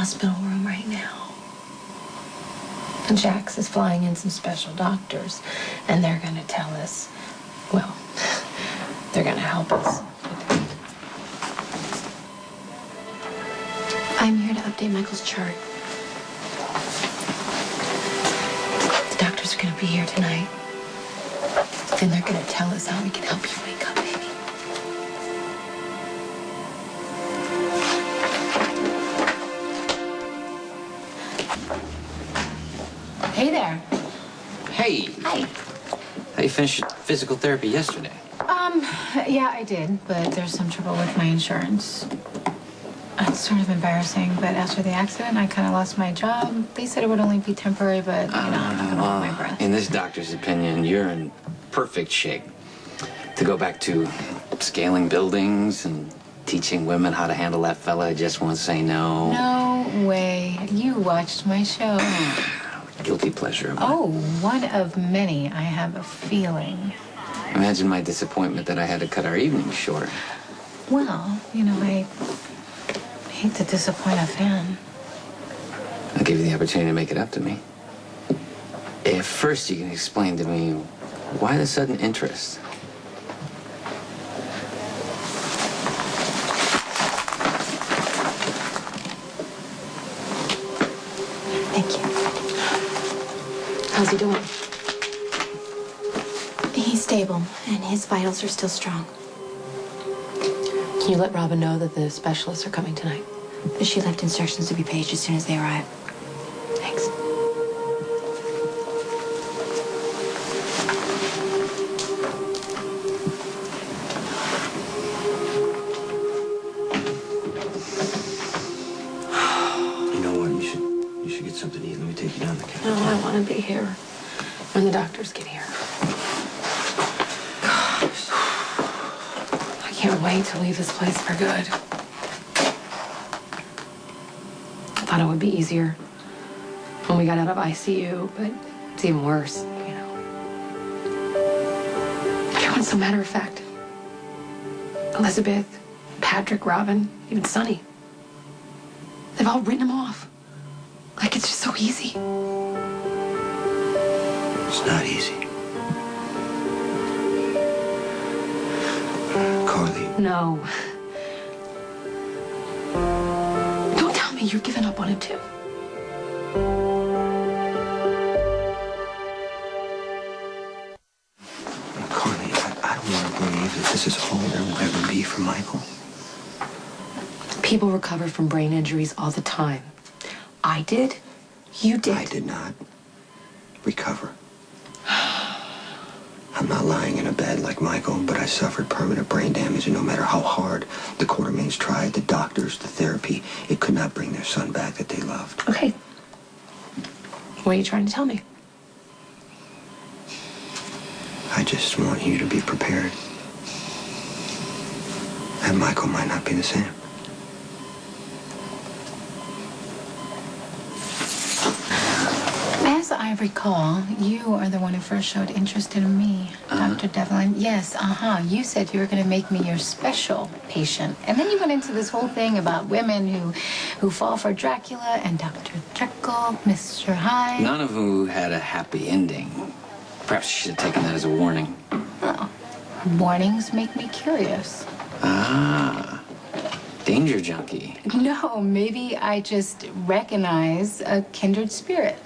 hospital room right now. And Jax is flying in some special doctors, and they're going to tell us, well, they're going to help us. I'm here to update Michael's chart. The doctors are going to be here tonight, and they're going to tell us how we can help you wake up, baby. Hey there. Hey. Hi. How you finished your physical therapy yesterday? Yeah, I did, but there's some trouble with my insurance. It's sort of embarrassing, but after the accident, I kind of lost my job. They said it would only be temporary, but, you know, I'm not gonna hold my breath. In this doctor's opinion, you're in perfect shape to go back to scaling buildings and teaching women how to handle that fella who just won't say no. No way. You watched my show. Guilty pleasure of mine. Oh, one of many, I have a feeling. Imagine my disappointment that I had to cut our evening short. Well, you know, I hate to disappoint a fan. I'll give you the opportunity to make it up to me. If first you can explain to me why the sudden interest. Thank you. How's he doing? He's stable, and his vitals are still strong. Can you let Robin know that the specialists are coming tonight? She left instructions to be paged as soon as they arrive. Thanks. You know what? You should get something to eat. Let me take you down the couch. No, I want to be here when the doctors get here. Gosh. I can't wait to leave this place for good. I thought it would be easier when we got out of ICU, but it's even worse, you know. Everyone's so matter of fact. Elizabeth, Patrick, Robin, even Sonny. They've all written him off. Like it's just so easy. It's not easy. Carly. No. Don't tell me you're giving up on him too. Carly, I don't want to believe that this is all there will ever be for Michael. People recover from brain injuries all the time. I did. You did. I did not recover. I'm not lying in a bed like Michael, but I suffered permanent brain damage, and no matter how hard the Quartermains tried, the doctors, the therapy, it could not bring their son back that they loved. Okay. What are you trying to tell me? I just want you to be prepared. And Michael might not be the same. As I recall, you are the one who first showed interest in me, Dr. Devlin. Yes, You said you were going to make me your special patient. And then you went into this whole thing about women who fall for Dracula and Dr. Jekyll, Mr. Hyde. None of who had a happy ending. Perhaps you should have taken that as a warning. Oh, warnings make me curious. Ah, danger junkie. No, maybe I just recognize a kindred spirit.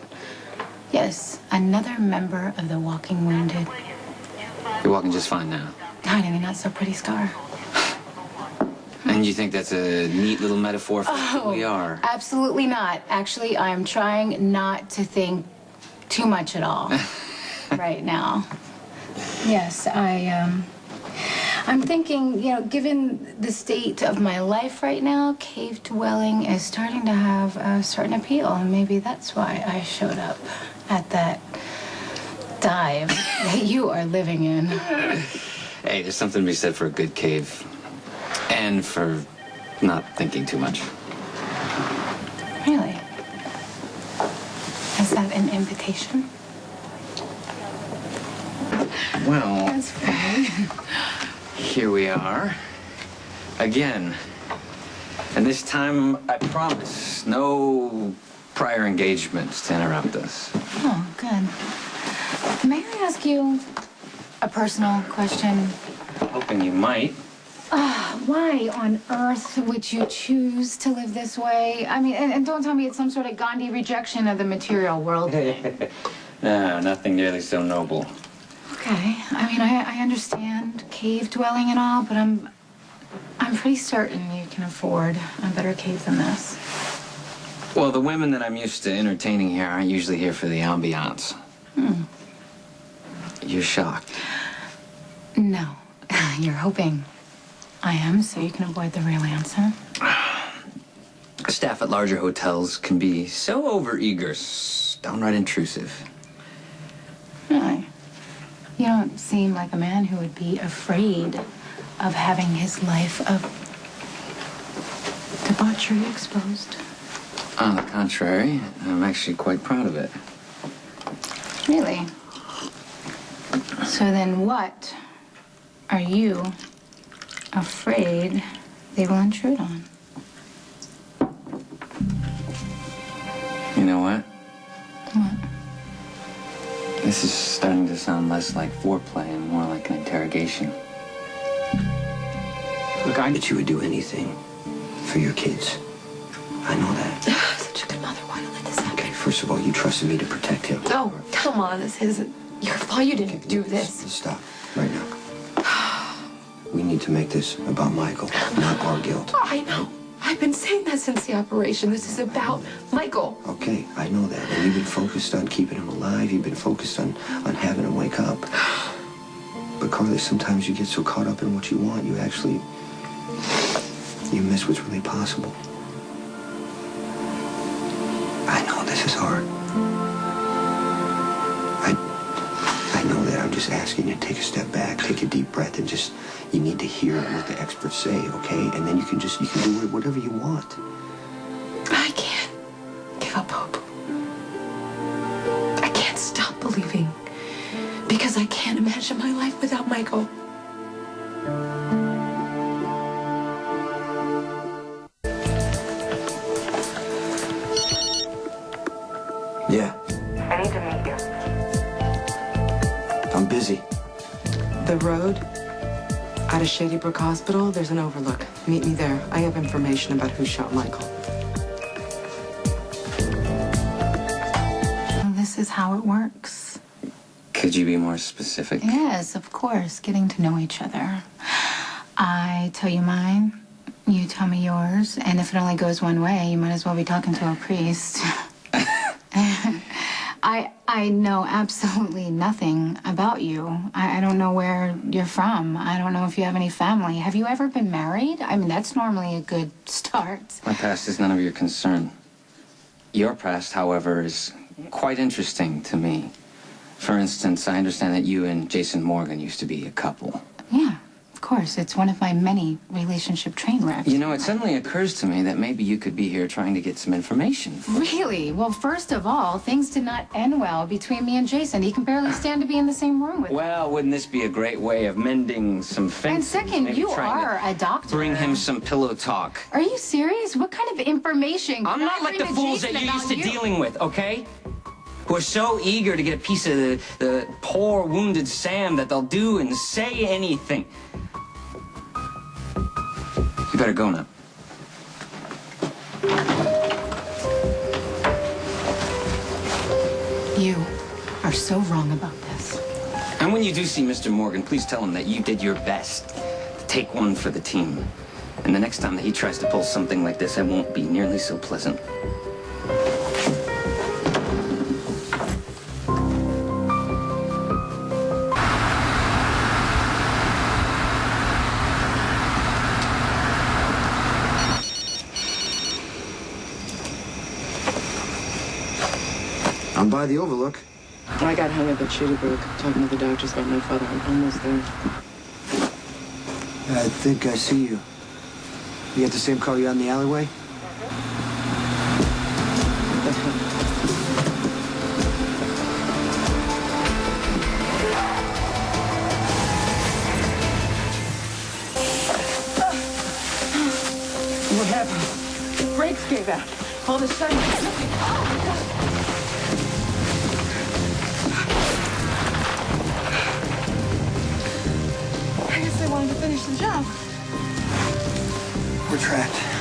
Yes, another member of the Walking Wounded. You're walking just fine now. Tiny, not so pretty scar. And you think that's a neat little metaphor for who we are? Absolutely not. Actually, I'm trying not to think too much at all right now. Yes, I'm thinking, you know, given the state of my life right now, cave dwelling is starting to have a certain appeal, and maybe that's why I showed up at that dive that you are living in. Hey, there's something to be said for a good cave. And for not thinking too much. Really? Is that an invitation? Well, That's funny. here we are. Again. And this time, I promise, no prior engagements to interrupt us. Oh, good. May I ask you a personal question? Hoping you might. Why on earth would you choose to live this way? I mean, and don't tell me it's some sort of Gandhi rejection of the material world thing. No, nothing nearly so noble. Okay. I mean, I understand cave dwelling and all, but I'm pretty certain you can afford a better cave than this. Well, the women that I'm used to entertaining here aren't usually here for the ambiance. You're shocked. No. You're hoping I am, so you can avoid the real answer. Staff at larger hotels can be so overeager, downright intrusive. Really? You don't seem like a man who would be afraid of having his life of debauchery exposed. On the contrary, I'm actually quite proud of it. Really? So then what are you afraid they will intrude on? You know what? What? This is starting to sound less like foreplay and more like an interrogation. Look, I bet you would do anything for your kids. I know that. Such a good mother. Why don't let this happen? Okay, first of all, you trusted me to protect him. Oh, come on. This isn't your fault. You didn't do this. Let's stop right now. We need to make this about Michael, not our guilt. I know. I've been saying that since the operation. This is about Michael. Okay, I know that. And you've been focused on keeping him alive. You've been focused on having him wake up. But Carly, sometimes you get so caught up in what you want, you miss what's really possible. I know this is hard. I know that. I'm just asking you to take a step back, take a deep breath, and just, you need to hear what the experts say, okay? And then you can do whatever you want. I can't give up hope. I can't stop believing because I can't imagine my life without Michael. Yeah, I need to meet you. I'm busy. The road out of Shady Brook Hospital, there's an overlook. Meet me there. I have information about who shot Michael. Well, this is how it works. Could you be more specific? Yes, of course. Getting to know each other. I tell you mine, you tell me yours, and if it only goes one way, you might as well be talking to a priest. I know absolutely nothing about you. I don't know where you're from. I don't know if you have any family. Have you ever been married? I mean, that's normally a good start. My past is none of your concern. Your past, however, is quite interesting to me. For instance, I understand that you and Jason Morgan used to be a couple. Yeah, of course. It's one of my many relationship train wrecks. You know, it suddenly occurs to me that maybe you could be here trying to get some information. Really? Well, first of all, things did not end well between me and Jason. He can barely stand to be in the same room with me. Well, wouldn't this be a great way of mending some And fences? second, Maybe you trying to are a doctor. Bring him some pillow talk. Are you serious? What kind of information? I'm can not I like bring the to fools Jason that you're used about to dealing with, okay? Who are so eager to get a piece of the poor wounded Sam that they'll do and say anything. You better go now. You are so wrong about this. And when you do see Mr. Morgan, please tell him that you did your best to take one for the team. And the next time that he tries to pull something like this, it won't be nearly so pleasant. I'm by the overlook. I got hung up at Shady Brook talking to the doctors about my father. I'm almost there. I think I see you. You got the same car you had in the alleyway? What happened? The brakes gave out. All of a sudden... I guess they wanted to finish the job. We're trapped.